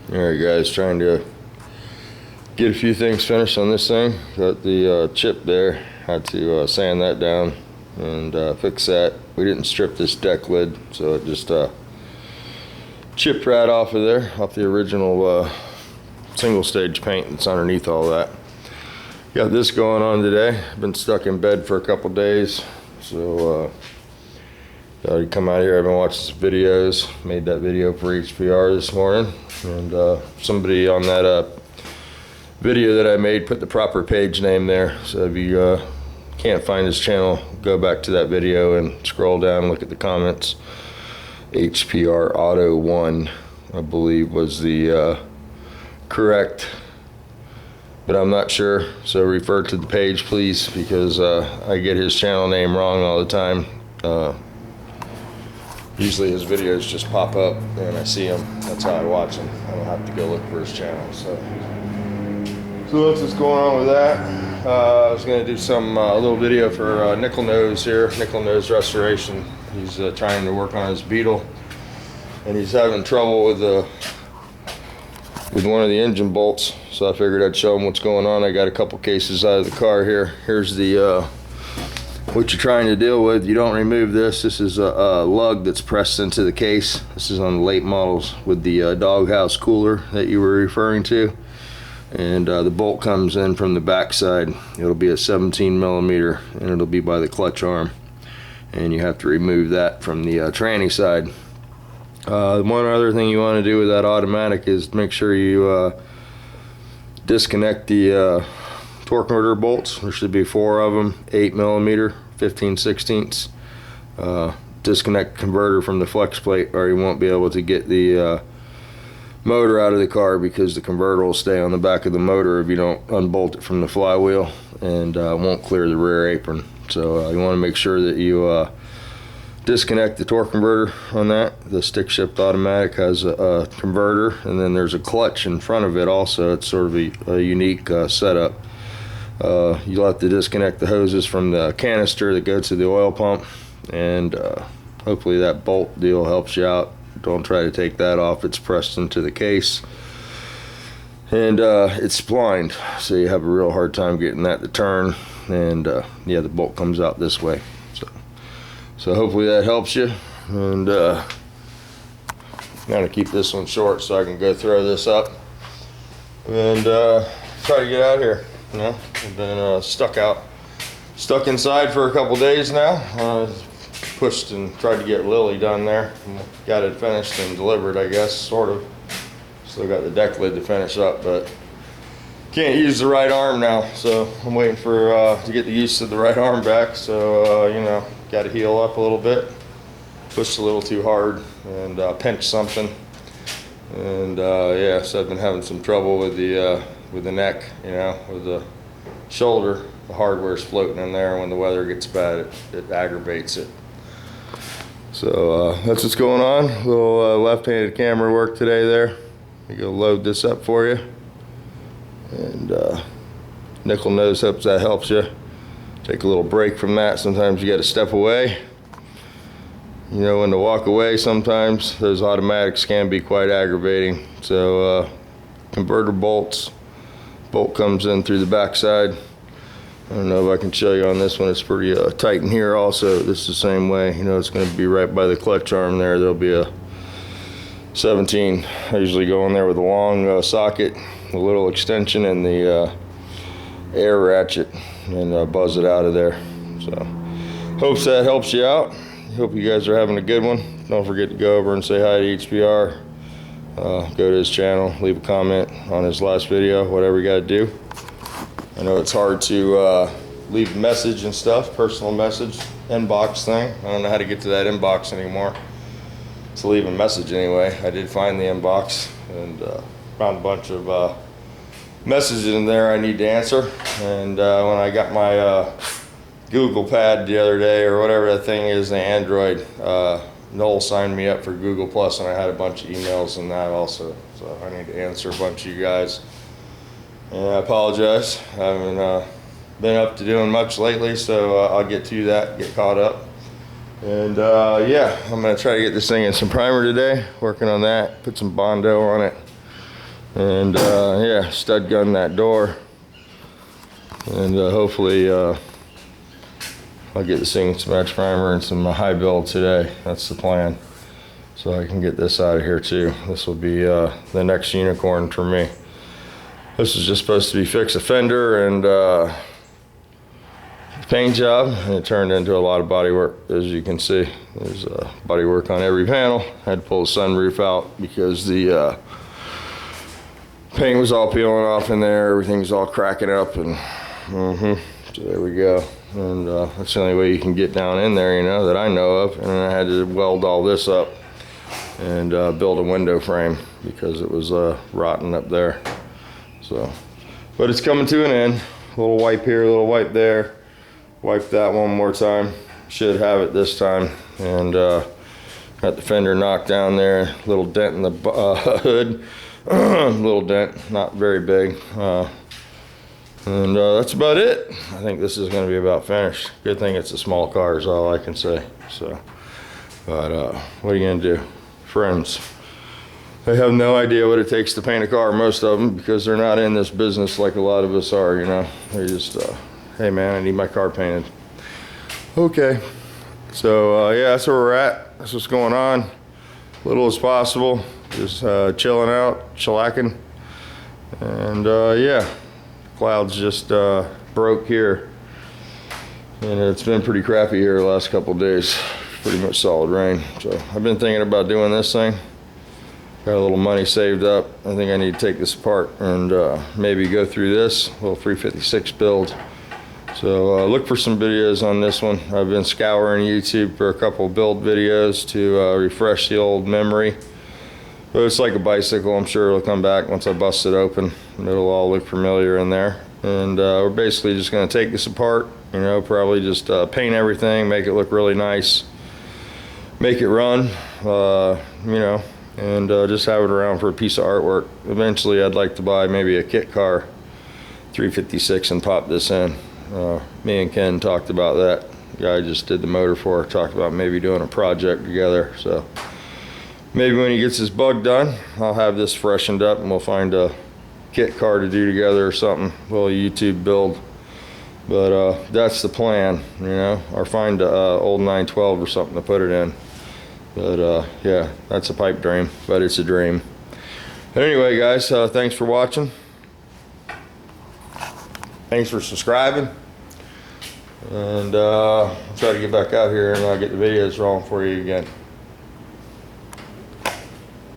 Alright guys, trying to get a few things finished on this thing. Got the chip there, had to sand that down and fix that. We didn't strip this deck lid, so it just chipped right off of there, off the original single stage paint that's underneath all that. Got this going on today. Been stuck in bed for a couple days, so thought I'd come out here. I've been watching some videos, made that video for HPR this morning, and somebody on that video that I made put the proper page name there, so if you can't find his channel, go back to that video and scroll down and look at the comments. HPR Auto 1, I believe, was the correct, but I'm not sure, so refer to the page please, because I get his channel name wrong all the time. Usually his videos just pop up and I see them. That's how I watch them. I don't have to go look for his channel. So that's what's going on with that. I was going to do some little video for Nickel Nose here, Nickel Nose Restoration. He's trying to work on his Beetle, and he's having trouble with one of the engine bolts. So I figured I'd show him what's going on. I got a couple cases out of the car here. Here's the what you're trying to deal with. You don't remove this. This is a lug that's pressed into the case. This is on the late models with the doghouse cooler that you were referring to, and the bolt comes in from the back side. It'll be a 17 millimeter, and it'll be by the clutch arm, and you have to remove that from the tranny side. One other thing you want to do with that automatic is make sure you disconnect the torque converter bolts. There should be 4 of them, 8 millimeter, 15/16. Disconnect the converter from the flex plate, or you won't be able to get the motor out of the car, because the converter will stay on the back of the motor if you don't unbolt it from the flywheel, and won't clear the rear apron. So you want to make sure that you disconnect the torque converter on that. The stick shift automatic has a converter, and then there's a clutch in front of it also. It's sort of a unique setup. You'll have to disconnect the hoses from the canister that go to the oil pump, and hopefully that bolt deal helps you out. Don't try to take that off. It's pressed into the case, and it's splined, so you have a real hard time getting that to turn, and yeah, the bolt comes out this way. So hopefully that helps you, and I'm gonna keep this one short so I can go throw this up and try to get out here. You know, I've been stuck inside for a couple days now. Pushed and tried to get Lily done there, and got it finished and delivered, I guess, sort of. Still got the deck lid to finish up, but can't use the right arm now, so I'm waiting for to get the use of the right arm back. So you know, got to heal up a little bit. Pushed a little too hard and pinched something, and yeah, so I've been having some trouble with the neck, you know, with the shoulder. The hardware's floating in there. When the weather gets bad, it aggravates it. So that's what's going on. A little left-handed camera work today there. I'm gonna load this up for you, and Nickel Nose, hopes that helps you. Take a little break from that. Sometimes you got to step away. You know when to walk away. Sometimes those automatics can be quite aggravating. So converter bolts. Bolt comes in through the back side. I don't know if I can show you on this one. It's pretty tight in here also. This is the same way. You know, it's going to be right by the clutch arm there. There'll be a 17. I usually go in there with a long socket, a little extension, and the air ratchet, and buzz it out of there. So hopes that helps you out. Hope you guys are having a good one. Don't forget to go over and say hi to HPR. Go to his channel, leave a comment on his last video, whatever you got to do. I know it's hard to leave a message and stuff, personal message, inbox thing. I don't know how to get to that inbox anymore. To leave a message anyway. I did find the inbox and found a bunch of messages in there I need to answer. And when I got my Google Pad the other day, or whatever that thing is, the Android, Noel signed me up for Google Plus, and I had a bunch of emails in that also. So I need to answer a bunch of you guys. And I apologize. I haven't been up to doing much lately, so I'll get to that, get caught up. And yeah, I'm gonna try to get this thing in some primer today, working on that, put some Bondo on it. And yeah, stud gun that door, and hopefully I'll get this thing some match primer and some high build today. That's the plan, so I can get this out of here too. This will be the next unicorn for me. This is just supposed to be fix a fender and paint job, and it turned into a lot of body work. As you can see, there's body work on every panel. I had to pull the sunroof out because the paint was all peeling off in there. Everything's all cracking up, and so there we go. And that's the only way you can get down in there, you know, that I know of. And then I had to weld all this up and build a window frame because it was rotten up there. So, but it's coming to an end. A little wipe here, a little wipe there. Wipe that one more time. Should have it this time. And got the fender knocked down there. Little dent in the hood. Little dent, not very big. And that's about it. I think this is going to be about finished. Good thing it's a small car is all I can say. So, but what are you going to do? Friends, they have no idea what it takes to paint a car, most of them, because they're not in this business like a lot of us are, you know. They just, hey man, I need my car painted. Okay, so yeah, that's where we're at. That's what's going on. Little as possible. Just chilling out, shellacking. And yeah, clouds just broke here. And it's been pretty crappy here the last couple of days. Pretty much solid rain. So I've been thinking about doing this thing. Got a little money saved up. I think I need to take this apart and maybe go through this little 356 build. So look for some videos on this one. I've been scouring YouTube for a couple build videos to refresh the old memory. But it's like a bicycle. I'm sure it'll come back once I bust it open. It'll all look familiar in there. And we're basically just going to take this apart, you know, probably just paint everything, make it look really nice, make it run, you know, and just have it around for a piece of artwork. Eventually I'd like to buy maybe a kit car 356 and pop this in. Me and Ken talked about that. The guy I just did the motor for, talked about maybe doing a project together. So maybe when he gets his bug done, I'll have this freshened up and we'll find a kit car to do together or something, a little YouTube build. But that's the plan, you know, or find a old 912 or something to put it in. But yeah, that's a pipe dream, but it's a dream. But anyway, guys, thanks for watching. Thanks for subscribing. And I'll try to get back out here and get the videos rolling for you again.